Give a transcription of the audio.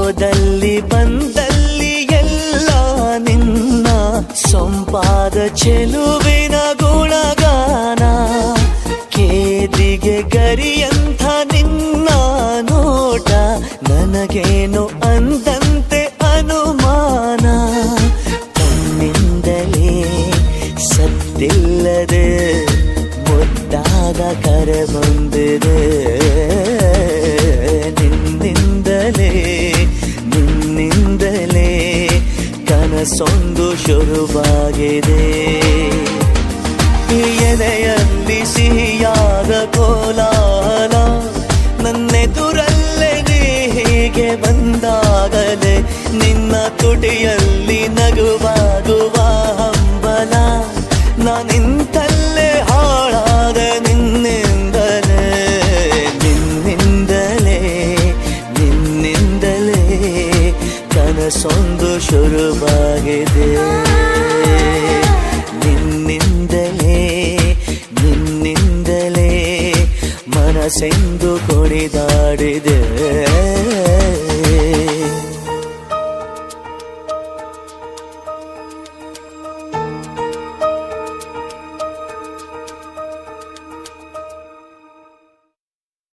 ಹೋದಲ್ಲಿ ಬಂದಲ್ಲಿ ಎಲ್ಲ ನಿನ್ನ ಸೊಂಪಾದ ಚೆಲುವಿನ ಗುಣಗಾನ. ಕೇದಿಗೆ ಗರಿಯಂಥ ನಿನ್ನ ನೋಟ ನನಗೇನು ಅಂದಂತೆ ಅನುಮಾನ. ಕಣ್ಣಿಂದಲೇ ಸತ್ತಿಲ್ಲದೆ ಮುದ್ದಾದ ಕರೆ ಬಂದಿದೆ. ನಿನ್ನಿಂದಲೇ ಕನಸೊಂದು ಶುರುವಾಗಿದೆ. ಎದೆಯಲ್ಲಿ ಸಿಹಿಯಾದ ಕೋಲಾಹಲ ನನ್ನೆದುರಲ್ಲೇ ನೀ ಹೀಗೆ ಬಂದಾಗಲೇ ನಿನ್ನ ತುಟಿಯಲ್ಲಿ ನಗುವಾಗುವ ಹಂಬಲ. ನಾನಿಂತಲ್ಲೇ ಹಾಳಾದ ನಿನ್ನಿಂದಲೇ ಕನಸೊಂದು ಶುರುವಾಗಿದೆ. ನಿನ್ನಿಂದಲೇ ಮನಸ್ಸೆಂದು ಕುಣಿದಾಡಿದೆ.